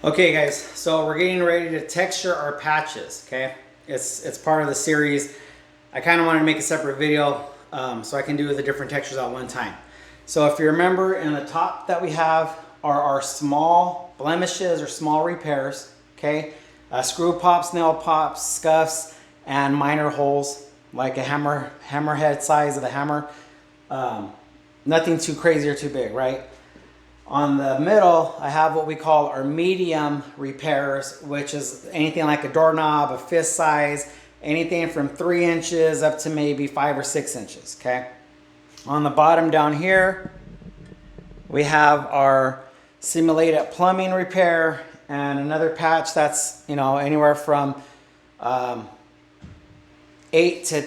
Okay guys, so we're getting ready to texture our patches, okay? It's part of the series. I kind of wanted to make a separate video so I can do the different textures at one time. So if you remember, in the top that we have are our small blemishes or small repairs, okay? Screw pops, nail pops, scuffs, and minor holes like a hammerhead size of a hammer. Nothing too crazy or too big, right? On the middle, I have what we call our medium repairs, which is anything like a doorknob, a fist size, anything from 3 inches up to maybe 5 or 6 inches, okay? On the bottom down here, we have our simulated plumbing repair and another patch that's, you know, anywhere from 8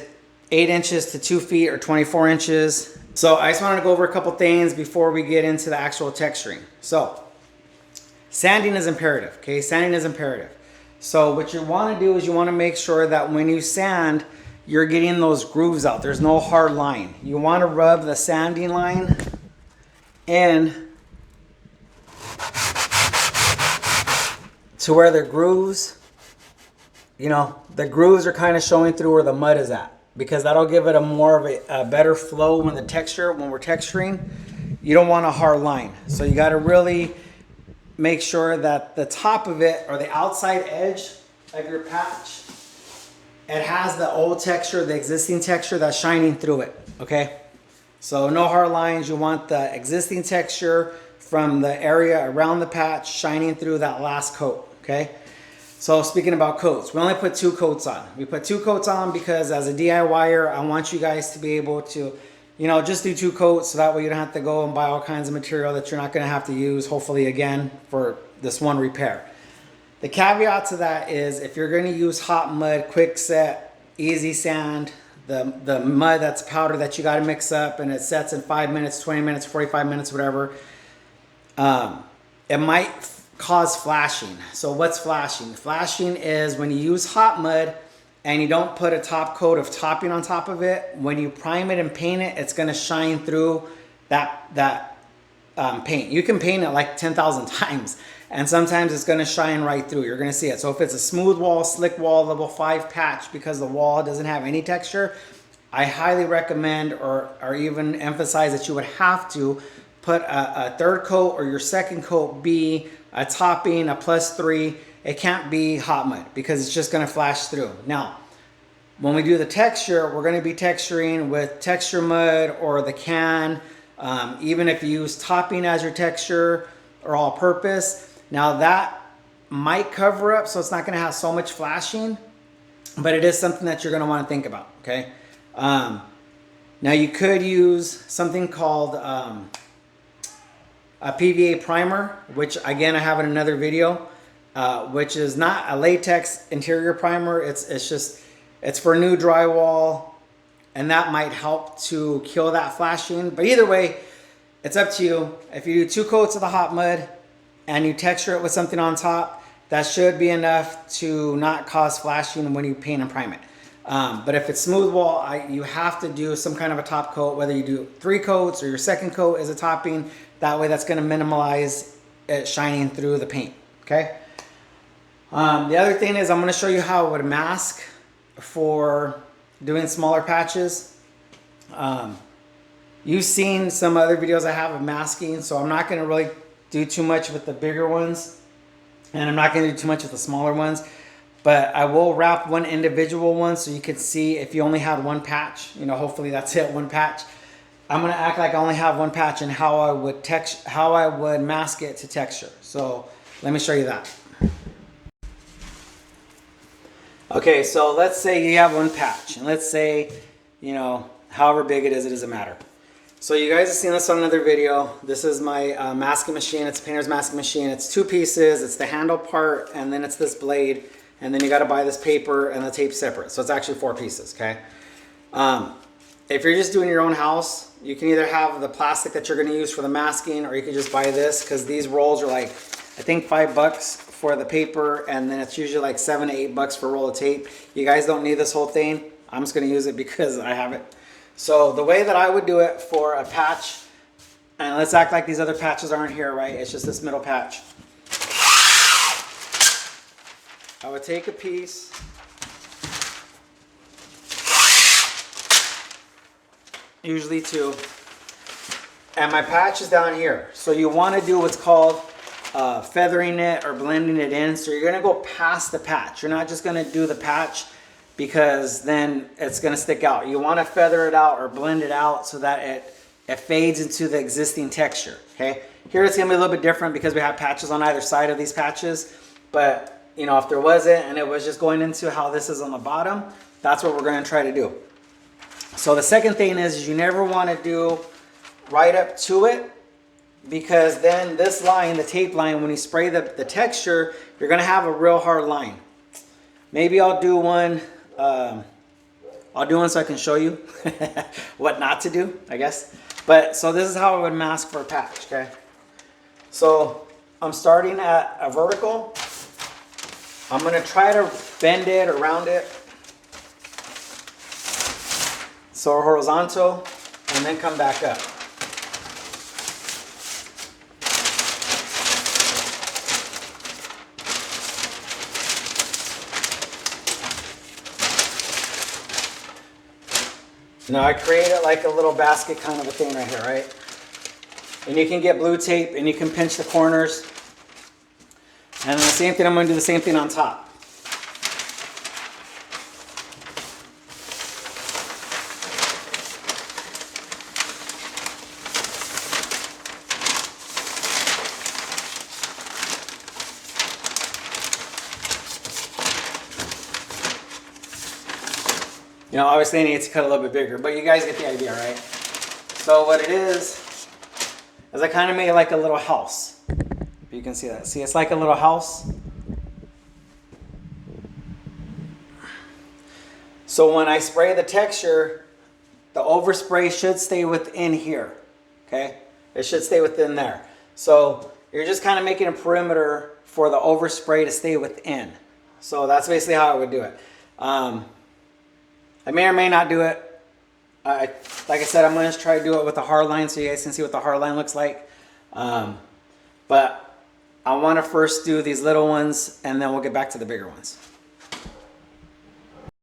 inches to 2 feet or 24 inches. So I just wanted to go over a couple things before we get into the actual texturing. So sanding is imperative, okay? Sanding is imperative. So what you want to do is you want to make sure that when you sand, you're getting those grooves out. There's no hard line. You want to rub the sanding line in to where the grooves, you know, the grooves are kind of showing through where the mud is at, because that'll give it a more of a better flow when we're texturing. You don't want a hard line. So you got to really make sure that the top of it, or the outside edge of your patch, it has the old texture, the existing texture that's shining through it, okay? So no hard lines. You want the existing texture from the area around the patch shining through that last coat, okay? So speaking about coats, we only put 2 coats on. We put 2 coats on because as a DIYer, I want you guys to be able to, you know, just do 2 coats so that way you don't have to go and buy all kinds of material that you're not going to have to use, hopefully again, for this one repair. The caveat to that is if you're going to use hot mud, quick set, easy sand, the mud that's powder that you got to mix up and it sets in 5 minutes, 20 minutes, 45 minutes, whatever, it might cause flashing. So what's flashing? Flashing is when you use hot mud and you don't put a top coat of topping on top of it. When you prime it and paint it, it's going to shine through that paint. You can paint it like 10,000 times and sometimes it's going to shine right through. You're going to see it. So if it's a smooth wall, slick wall, level 5 patch because the wall doesn't have any texture, I highly recommend or even emphasize that you would have to put a 3rd coat or your 2nd coat be a topping, a +3. It can't be hot mud because it's just going to flash through. Now, when we do the texture, we're going to be texturing with texture mud or the can. Even if you use topping as your texture or all purpose. Now that might cover up, so it's not going to have so much flashing, but it is something that you're going to want to think about, okay? Now you could use something called a PVA primer, which again I have in another video, which is not a latex interior primer. It's for new drywall, and that might help to kill that flashing. But either way, it's up to you. If you do 2 coats of the hot mud and you texture it with something on top, that should be enough to not cause flashing when you paint and prime it. But if it's smooth wall, you have to do some kind of a top coat, whether you do 3 coats or your 2nd coat is a topping. That way that's going to minimize it shining through the paint, okay? The other thing is I'm going to show you how I would mask for doing smaller patches. You've seen some other videos I have of masking, so I'm not going to really do too much with the bigger ones, and I'm not going to do too much with the smaller ones. But I will wrap one individual one so you can see if you only had 1 patch, you know, hopefully that's it, 1 patch. I'm going to act like I only have 1 patch and how I would mask it to texture. So let me show you that. Okay, so let's say you have 1 patch, and let's say, you know, however big it is, it doesn't matter. So you guys have seen this on another video. This is my masking machine. It's a painter's masking machine. It's 2 pieces. It's the handle part, and then it's this blade. And then you got to buy this paper and the tape separate. So it's actually 4 pieces, okay? If you're just doing your own house, you can either have the plastic that you're going to use for the masking, or you can just buy this, because these rolls are like, I think $5 for the paper, and then it's usually like $7 to $8 for a roll of tape. You guys don't need this whole thing. I'm just going to use it because I have it. So the way that I would do it for a patch, and let's act like these other patches aren't here, right? It's just this middle patch. I would take a piece, usually two, and my patch is down here. So you want to do what's called feathering it or blending it in. So you're going to go past the patch. You're not just going to do the patch because then it's going to stick out. You want to feather it out or blend it out so that it fades into the existing texture. Okay, here it's going to be a little bit different because we have patches on either side of these patches. But you know, if there wasn't and it was just going into how this is on the bottom, that's what we're going to try to do. So the second thing is you never want to do right up to it, because then this line, the tape line, when you spray the texture, you're going to have a real hard line. Maybe I'll do one so I can show you what not to do, I guess. But so this is how I would mask for a patch, okay? So I'm starting at a vertical. I'm going to try to bend it around it. So horizontal, and then come back up. Now I created like a little basket kind of a thing right here, right? And you can get blue tape and you can pinch the corners. And then the same thing, I'm going to do the same thing on top. You know, obviously it needs to cut a little bit bigger, but you guys get the idea, right? So what it is I kind of made like a little house. If you can see that. See, it's like a little house. So when I spray the texture, the overspray should stay within here, okay? It should stay within there. So you're just kind of making a perimeter for the overspray to stay within. So that's basically how I would do it. I may or may not do it. Like I said, I'm going to try to do it with a hard line so you guys can see what the hard line looks like. But I want to first do these little ones and then we'll get back to the bigger ones.